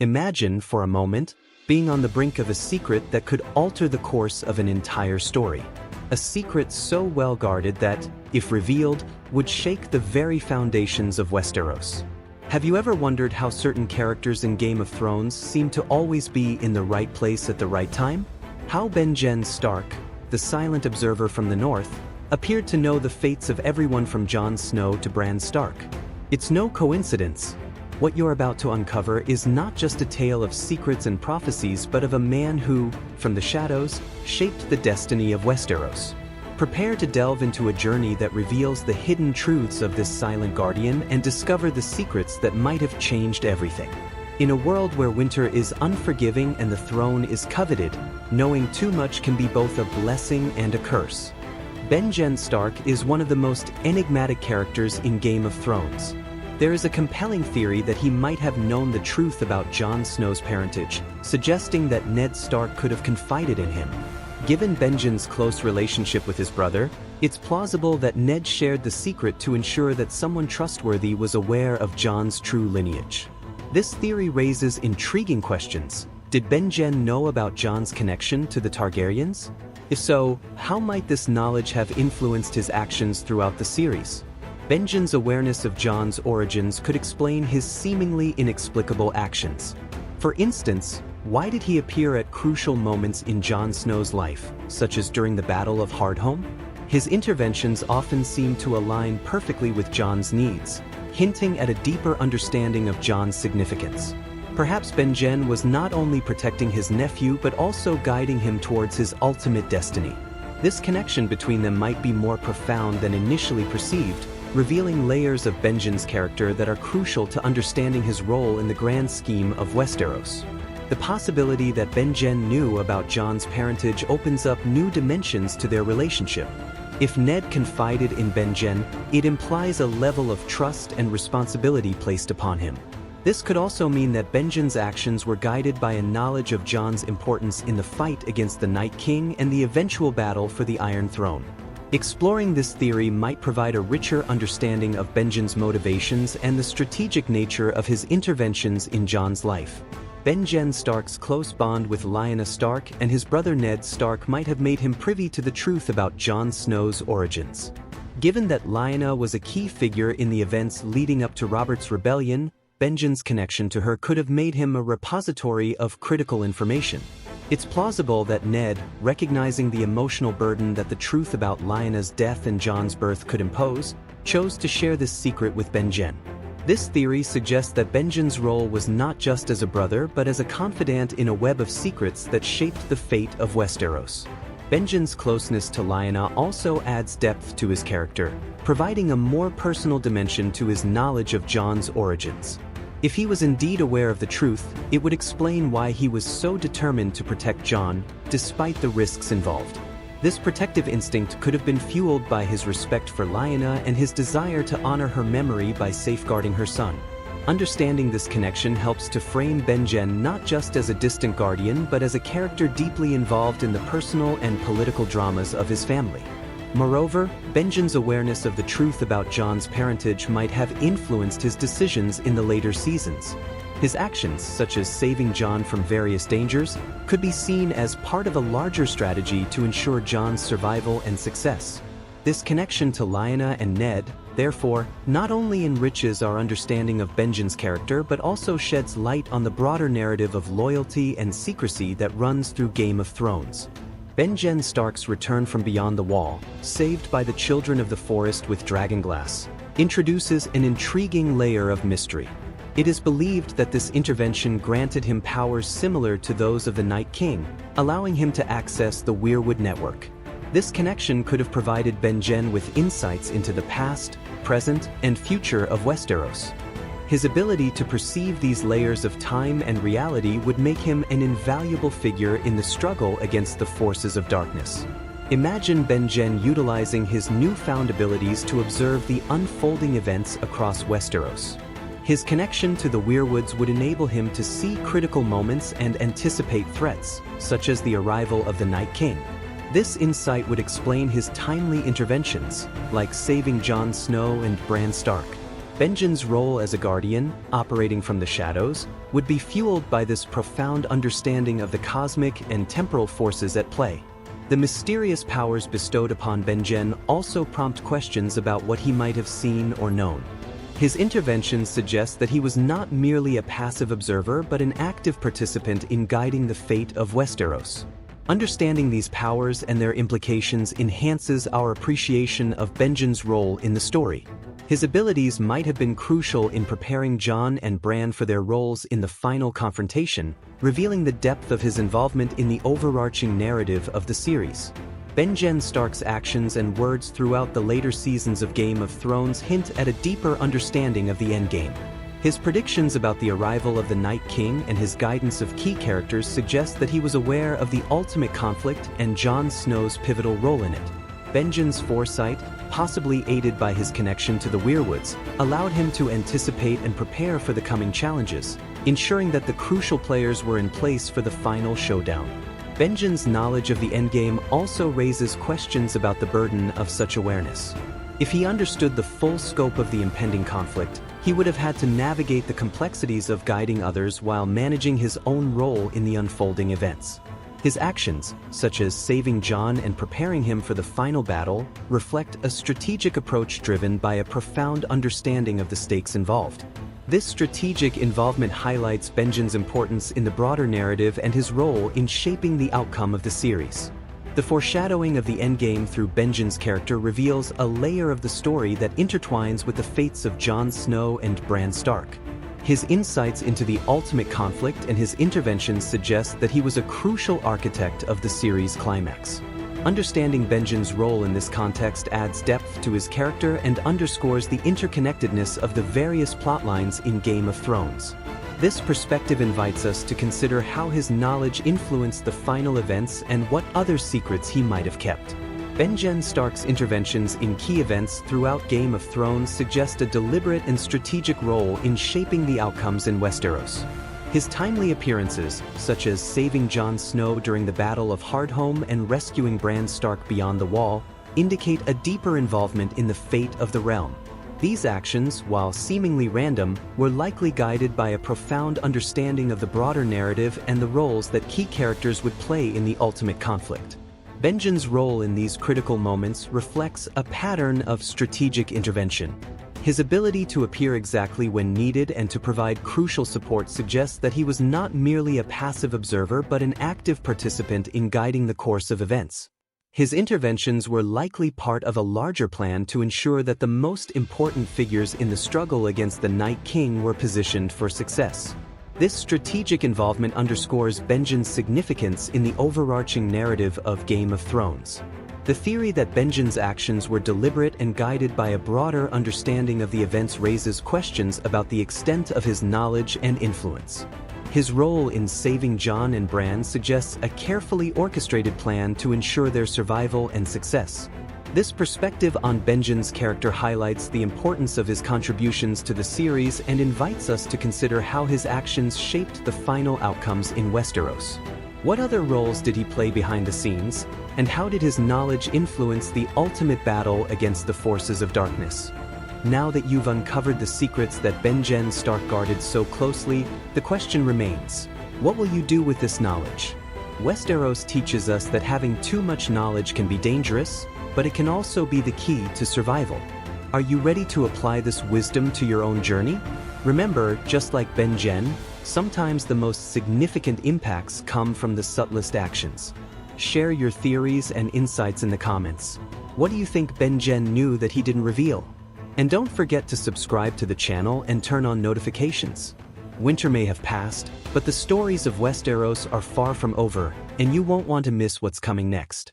Imagine, for a moment, being on the brink of a secret that could alter the course of an entire story. A secret so well guarded that, if revealed, would shake the very foundations of Westeros. Have you ever wondered how certain characters in Game of Thrones seem to always be in the right place at the right time? How Benjen Stark, the silent observer from the north, appeared to know the fates of everyone from Jon Snow to Bran Stark. It's no coincidence. What you're about to uncover is not just a tale of secrets and prophecies, but of a man who, from the shadows, shaped the destiny of Westeros. Prepare to delve into a journey that reveals the hidden truths of this silent guardian and discover the secrets that might have changed everything. In a world where winter is unforgiving and the throne is coveted, knowing too much can be both a blessing and a curse. Benjen Stark is one of the most enigmatic characters in Game of Thrones. There is a compelling theory that he might have known the truth about Jon Snow's parentage, suggesting that Ned Stark could have confided in him. Given Benjen's close relationship with his brother, it's plausible that Ned shared the secret to ensure that someone trustworthy was aware of Jon's true lineage. This theory raises intriguing questions. Did Benjen know about Jon's connection to the Targaryens? If so, how might this knowledge have influenced his actions throughout the series? Benjen's awareness of Jon's origins could explain his seemingly inexplicable actions. For instance, why did he appear at crucial moments in Jon Snow's life, such as during the Battle of Hardhome? His interventions often seem to align perfectly with Jon's needs, hinting at a deeper understanding of Jon's significance. Perhaps Benjen was not only protecting his nephew but also guiding him towards his ultimate destiny. This connection between them might be more profound than initially perceived, revealing layers of Benjen's character that are crucial to understanding his role in the grand scheme of Westeros. The possibility that Benjen knew about Jon's parentage opens up new dimensions to their relationship. If Ned confided in Benjen, it implies a level of trust and responsibility placed upon him. This could also mean that Benjen's actions were guided by a knowledge of Jon's importance in the fight against the Night King and the eventual battle for the Iron Throne. Exploring this theory might provide a richer understanding of Benjen's motivations and the strategic nature of his interventions in Jon's life. Benjen Stark's close bond with Lyanna Stark and his brother Ned Stark might have made him privy to the truth about Jon Snow's origins. Given that Lyanna was a key figure in the events leading up to Robert's rebellion, Benjen's connection to her could have made him a repository of critical information. It's plausible that Ned, recognizing the emotional burden that the truth about Lyanna's death and Jon's birth could impose, chose to share this secret with Benjen. This theory suggests that Benjen's role was not just as a brother but as a confidant in a web of secrets that shaped the fate of Westeros. Benjen's closeness to Lyanna also adds depth to his character, providing a more personal dimension to his knowledge of Jon's origins. If he was indeed aware of the truth, it would explain why he was so determined to protect Jon, despite the risks involved. This protective instinct could have been fueled by his respect for Lyanna and his desire to honor her memory by safeguarding her son. Understanding this connection helps to frame Benjen not just as a distant guardian but as a character deeply involved in the personal and political dramas of his family. Moreover, Benjen's awareness of the truth about Jon's parentage might have influenced his decisions in the later seasons. His actions, such as saving Jon from various dangers, could be seen as part of a larger strategy to ensure Jon's survival and success. This connection to Lyanna and Ned, therefore, not only enriches our understanding of Benjen's character but also sheds light on the broader narrative of loyalty and secrecy that runs through Game of Thrones. Benjen Stark's return from beyond the wall, saved by the children of the forest with dragonglass, introduces an intriguing layer of mystery. It is believed that this intervention granted him powers similar to those of the Night King, allowing him to access the Weirwood network. This connection could have provided Benjen with insights into the past, present, and future of Westeros. His ability to perceive these layers of time and reality would make him an invaluable figure in the struggle against the forces of darkness. Imagine Benjen utilizing his newfound abilities to observe the unfolding events across Westeros. His connection to the Weirwoods would enable him to see critical moments and anticipate threats, such as the arrival of the Night King. This insight would explain his timely interventions, like saving Jon Snow and Bran Stark. Benjen's role as a guardian, operating from the shadows, would be fueled by this profound understanding of the cosmic and temporal forces at play. The mysterious powers bestowed upon Benjen also prompt questions about what he might have seen or known. His interventions suggest that he was not merely a passive observer but an active participant in guiding the fate of Westeros. Understanding these powers and their implications enhances our appreciation of Benjen's role in the story. His abilities might have been crucial in preparing Jon and Bran for their roles in the final confrontation, revealing the depth of his involvement in the overarching narrative of the series. Benjen Stark's actions and words throughout the later seasons of Game of Thrones hint at a deeper understanding of the Endgame. His predictions about the arrival of the Night King and his guidance of key characters suggest that he was aware of the ultimate conflict and Jon Snow's pivotal role in it. Benjen's foresight, possibly aided by his connection to the Weirwoods, allowed him to anticipate and prepare for the coming challenges, ensuring that the crucial players were in place for the final showdown. Benjen's knowledge of the Endgame also raises questions about the burden of such awareness. If he understood the full scope of the impending conflict, he would have had to navigate the complexities of guiding others while managing his own role in the unfolding events. His actions, such as saving Jon and preparing him for the final battle, reflect a strategic approach driven by a profound understanding of the stakes involved. This strategic involvement highlights Benjen's importance in the broader narrative and his role in shaping the outcome of the series. The foreshadowing of the Endgame through Benjen's character reveals a layer of the story that intertwines with the fates of Jon Snow and Bran Stark. His insights into the ultimate conflict and his interventions suggest that he was a crucial architect of the series' climax. Understanding Benjen's role in this context adds depth to his character and underscores the interconnectedness of the various plotlines in Game of Thrones. This perspective invites us to consider how his knowledge influenced the final events and what other secrets he might have kept. Benjen Stark's interventions in key events throughout Game of Thrones suggest a deliberate and strategic role in shaping the outcomes in Westeros. His timely appearances, such as saving Jon Snow during the Battle of Hardhome and rescuing Bran Stark beyond the Wall, indicate a deeper involvement in the fate of the realm. These actions, while seemingly random, were likely guided by a profound understanding of the broader narrative and the roles that key characters would play in the ultimate conflict. Benjen's role in these critical moments reflects a pattern of strategic intervention. His ability to appear exactly when needed and to provide crucial support suggests that he was not merely a passive observer but an active participant in guiding the course of events. His interventions were likely part of a larger plan to ensure that the most important figures in the struggle against the Night King were positioned for success. This strategic involvement underscores Benjen's significance in the overarching narrative of Game of Thrones. The theory that Benjen's actions were deliberate and guided by a broader understanding of the events raises questions about the extent of his knowledge and influence. His role in saving Jon and Bran suggests a carefully orchestrated plan to ensure their survival and success. This perspective on Benjen's character highlights the importance of his contributions to the series and invites us to consider how his actions shaped the final outcomes in Westeros. What other roles did he play behind the scenes, and how did his knowledge influence the ultimate battle against the forces of darkness? Now that you've uncovered the secrets that Benjen Stark guarded so closely, the question remains: what will you do with this knowledge? Westeros teaches us that having too much knowledge can be dangerous, but it can also be the key to survival. Are you ready to apply this wisdom to your own journey? Remember, just like Benjen, sometimes the most significant impacts come from the subtlest actions. Share your theories and insights in the comments. What do you think Benjen knew that he didn't reveal? And don't forget to subscribe to the channel and turn on notifications. Winter may have passed, but the stories of Westeros are far from over, and you won't want to miss what's coming next.